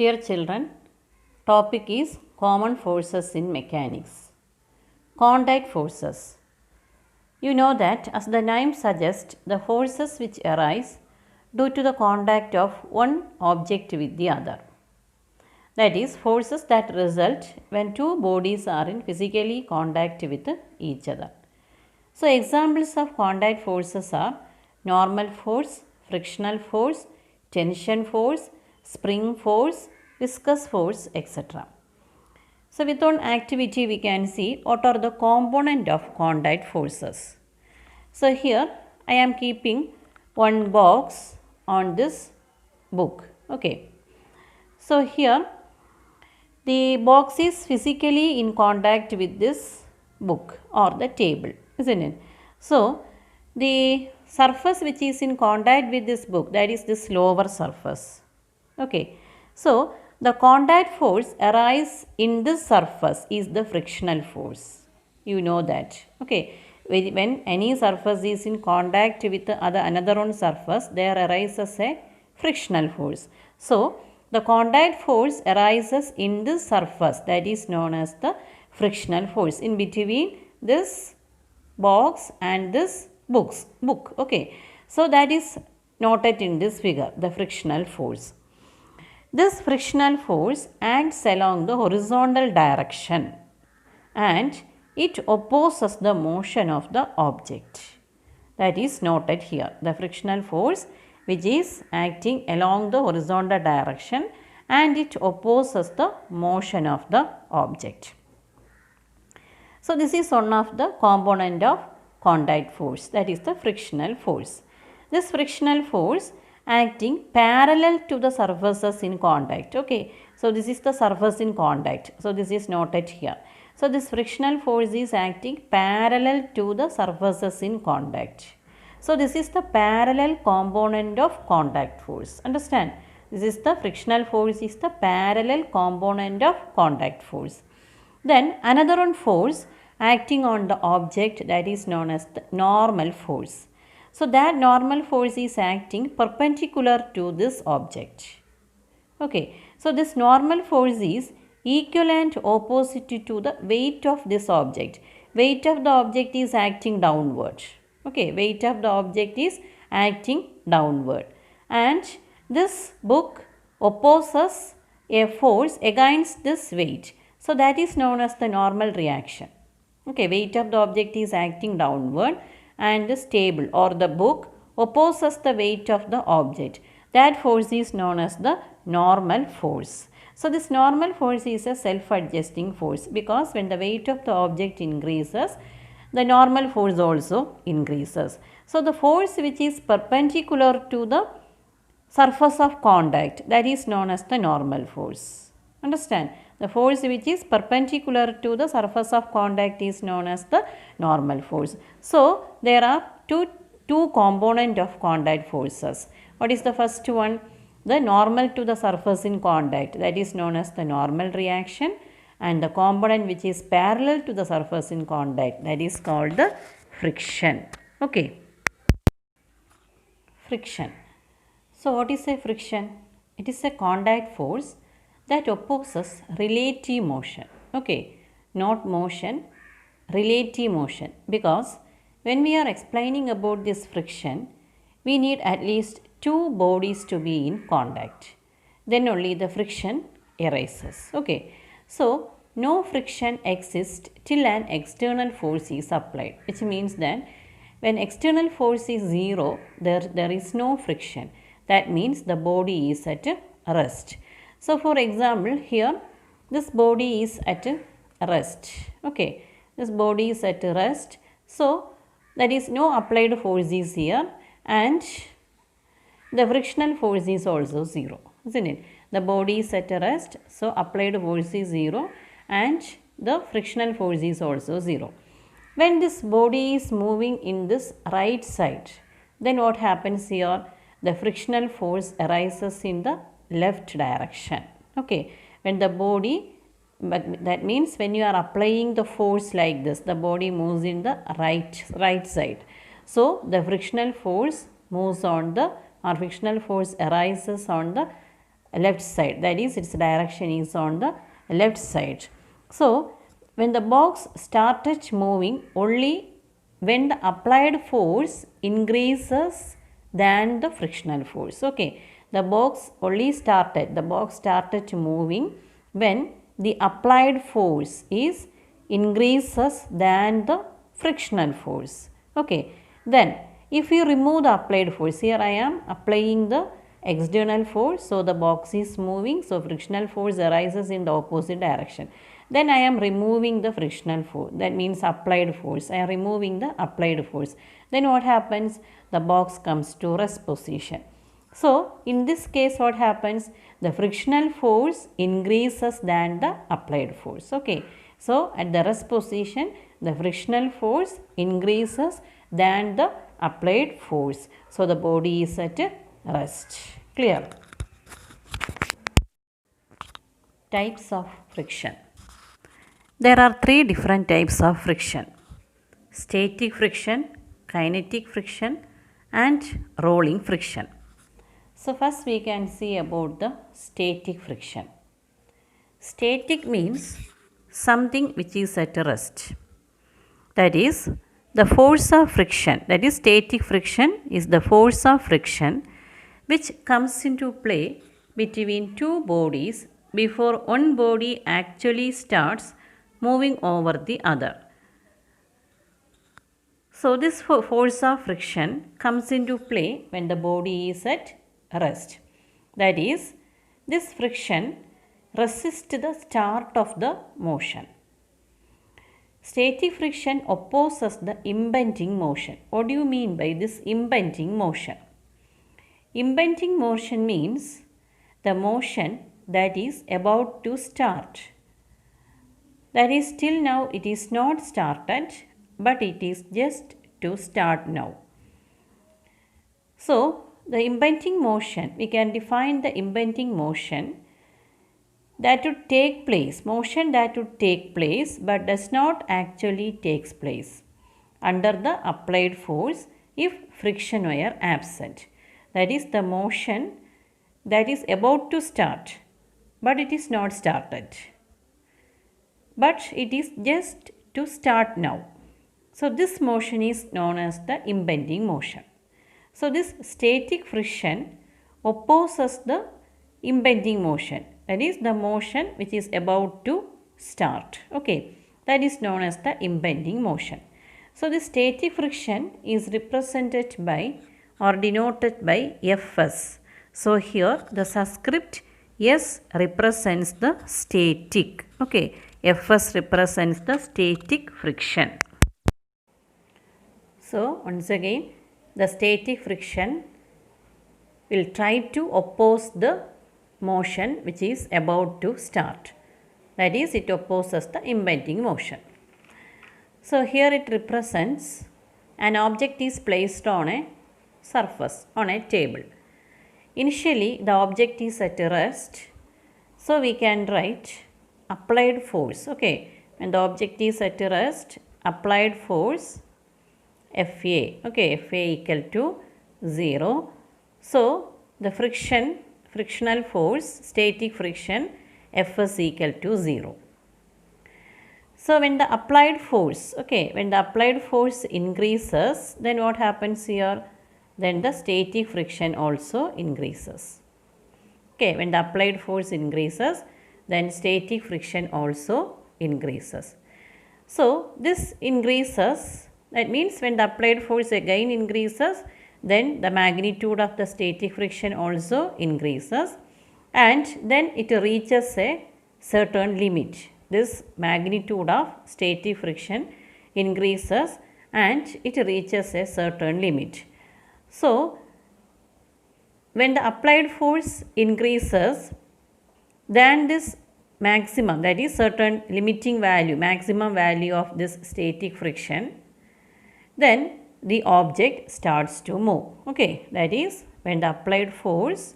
Dear children, topic is common forces in mechanics. Contact forces. You know that as the name suggests, the forces which arise due to the contact of one object with the other. That is, forces that result when two bodies are in physically contact with each other. So, examples of contact forces are normal force, frictional force, tension force, spring force, viscous force, etc. So, with one activity we can see what are the component of contact forces. So, here I am keeping one box on this book. Okay. So, here the box is physically in contact with this book or the table, isn't it? So, the surface which is in contact with this book, that is this lower surface. Okay. So, the contact force arise in this surface is the frictional force. You know that. Okay. When any surface is in contact with another one surface, there arises a frictional force. So, the contact force arises in this surface, that is known as the frictional force in between this box and this book. Okay. So, that is noted in this figure, the frictional force. This frictional force acts along the horizontal direction and it opposes the motion of the object. That is noted here. The frictional force which is acting along the horizontal direction and it opposes the motion of the object. So, this is one of the component of contact force, that is the frictional force. This frictional force acting parallel to the surfaces in contact. Okay. So, this is the surface in contact. So, this is noted here. So, this frictional force is acting parallel to the surfaces in contact. So, this is the parallel component of contact force. Understand? This is the frictional force is the parallel component of contact force. Then another one force acting on the object, that is known as the normal force. So, that normal force is acting perpendicular to this object. Okay. So, this normal force is equivalent opposite to the weight of this object. Weight of the object is acting downward. Okay. Weight of the object is acting downward. And this book opposes a force against this weight. So, that is known as the normal reaction. Okay. Weight of the object is acting downward and this table or the book opposes the weight of the object. That force is known as the normal force. So, this normal force is a self-adjusting force because when the weight of the object increases, the normal force also increases. So, the force which is perpendicular to the surface of contact, that is known as the normal force. Understand? The force which is perpendicular to the surface of contact is known as the normal force. So, there are two component of contact forces. What is the first one? The normal to the surface in contact, that is known as the normal reaction, and the component which is parallel to the surface in contact, that is called the friction. Okay. Friction. So, what is a friction? It is a contact force that opposes relative motion. Okay. Not motion, relative motion, because when we are explaining about this friction, we need at least two bodies to be in contact. Then only the friction arises. Okay. So, no friction exists till an external force is applied, which means that when external force is 0, there is no friction. That means the body is at rest. So, for example, here this body is at rest. Okay. This body is at rest. So, that is no applied force is here and the frictional force is also 0, isn't it? The body is at rest, so applied force is 0 and the frictional force is also 0. When this body is moving in this right side, then what happens here? The frictional force arises in the left direction. Okay. When the body, that means when you are applying the force like this, the body moves in the right side. So, the frictional force moves on the, or frictional force arises on the left side, that is its direction is on the left side. So when the box started moving moving when the applied force increases than the frictional force. Okay, the box started moving when the applied force is increases than the frictional force. Okay, then if you remove the applied force, here I am applying the external force, so the box is moving, so frictional force arises in the opposite direction. Then I am removing the frictional force, that means applied force. I am removing the applied force. Then what happens? The box comes to rest position. So in this case what happens? The frictional force increases than the applied force. Okay. So at the rest position the frictional force increases than the applied force. So the body is at rest. Clear? Types of friction. There are three different types of friction: static friction, kinetic friction and rolling friction. So first we can see about the static friction. Static means something which is at rest. That is the force of friction, that is static friction is the force of friction which comes into play between two bodies before one body actually starts moving over the other. So this force of friction comes into play when the body is at rest. That is, this friction resists the start of the motion. Static friction opposes the impending motion. What do you mean by this impending motion? Impending motion means the motion that is about to start. That is, till now it is not started, but it is just to start now. So the impending motion, we can define the impending motion that would take place, motion that would take place but does not actually takes place under the applied force if friction were absent. That is the motion that is about to start but it is not started, but it is just to start now. So this motion is known as the impending motion. So this static friction opposes the impending motion, that is the motion which is about to start. Okay, that is known as the impending motion. So the static friction is represented by or denoted by Fs. So here the subscript S represents the static. Okay, Fs represents the static friction. So once again, the static friction will try to oppose the motion which is about to start. That is, it opposes the impending motion. So here it represents an object is placed on a surface, on a table. Initially the object is at rest, so we can write applied force. Okay, when the object is at rest, applied force Fa. Okay, Fa equal to 0. So the frictional force, static friction, Fs equal to 0. So when the applied force, okay, when the applied force increases, then what happens here? Then the static friction also increases. Okay, when the applied force increases, then static friction also increases. So this increases, that means when the applied force again increases, then the magnitude of the static friction also increases and then it reaches a certain limit. This magnitude of static friction increases and it reaches a certain limit. So when the applied force increases, then this maximum, that is certain limiting value, maximum value of this static friction, then the object starts to move. Okay, that is when the applied force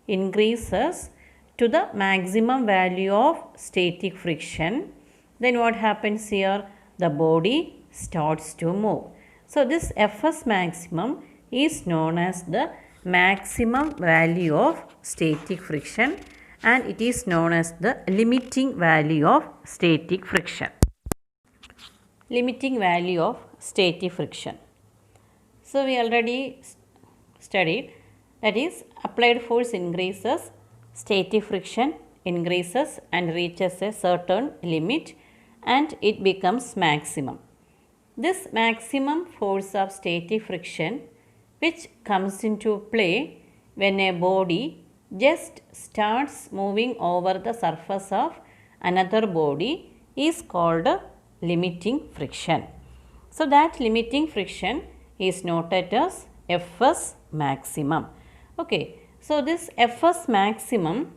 increases to the maximum value of static friction, then what happens here? The body starts to move. So this Fs maximum is known as the maximum value of static friction, and it is known as the limiting value of static friction. Limiting value of static friction. So we already studied, that is, applied force increases, static friction increases and reaches a certain limit and it becomes maximum. This maximum force of static friction, which comes into play when a body just starts moving over the surface of another body, is called limiting friction. So that limiting friction is noted as Fs maximum. Okay, so this Fs maximum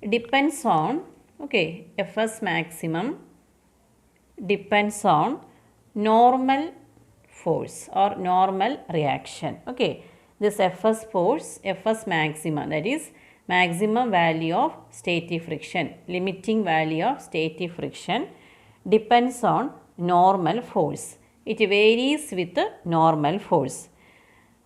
depends on, Fs maximum depends on normal force or normal reaction. Okay, this Fs force, Fs maximum, that is maximum value of static friction, limiting value of static friction, depends on normal force. It varies with the normal force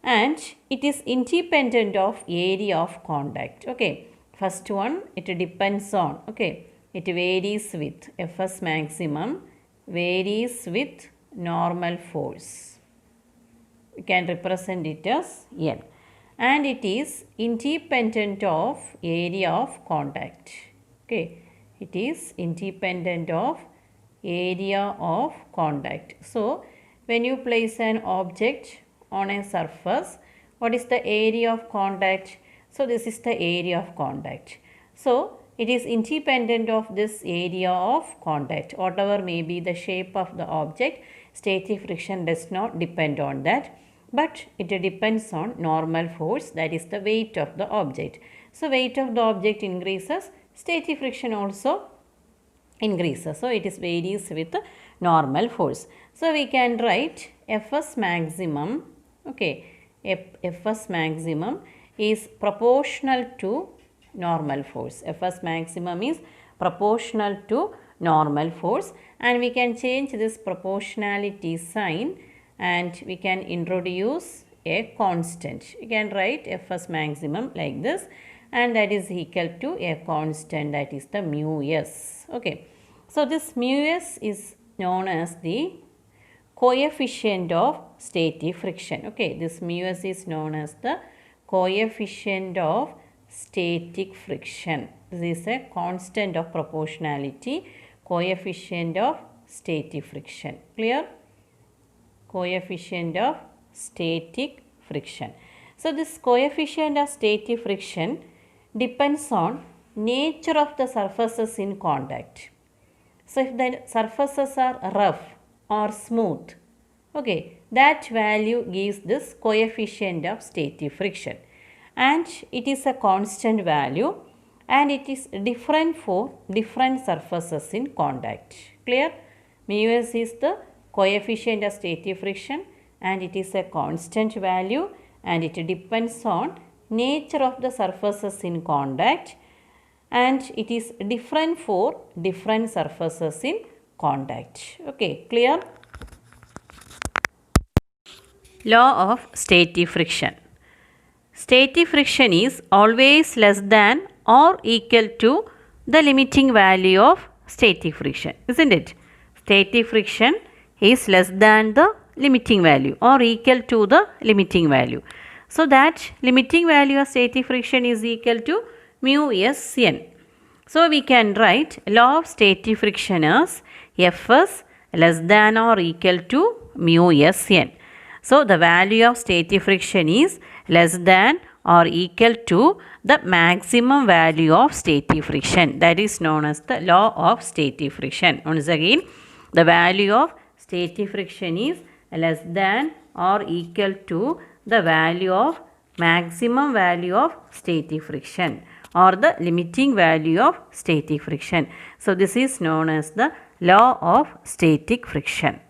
and it is independent of area of contact. Okay, first one, it depends on, it varies with, Fs maximum varies with normal force. We can represent it as N, and it is independent of area of contact. Okay, it is independent of area of contact. So when you place an object on a surface, what is the area of contact? So this is the area of contact. So it is independent of this area of contact. Whatever may be the shape of the object, static friction does not depend on that, but it depends on normal force, that is the weight of the object. So weight of the object increases, static friction also increases. So it is varies with normal force. So we can write Fs maximum, Fs maximum is proportional to normal force. Fs maximum is proportional to normal force, and we can change this proportionality sign and we can introduce a constant. You can write Fs maximum like this, and that is equal to a constant, that is the mu s. Okay, so this mu s is known as the coefficient of static friction. Okay, this mu s is known as the coefficient of static friction. This is a constant of proportionality, coefficient of static friction. Clear? Coefficient of static friction. So this coefficient of static friction depends on nature of the surfaces in contact. So if the surfaces are rough or smooth, that value gives this coefficient of static friction, and it is a constant value and it is different for different surfaces in contact. Clear? Mu s is the coefficient of static friction and it is a constant value and it depends on nature of the surfaces in contact, and it is different for different surfaces in contact. Okay, clear? Law of static friction. Static friction is always less than or equal to the limiting value of static friction, isn't it? Static friction is less than the limiting value or equal to the limiting value. So that limiting value of static friction is equal to mu s n. So we can write law of static friction as Fs less than or equal to mu s n. So the value of static friction is less than or equal to the maximum value of static friction. That is known as the law of static friction. Once again, the value of static friction is less than or equal to the value of maximum value of static friction or the limiting value of static friction. So this is known as the law of static friction.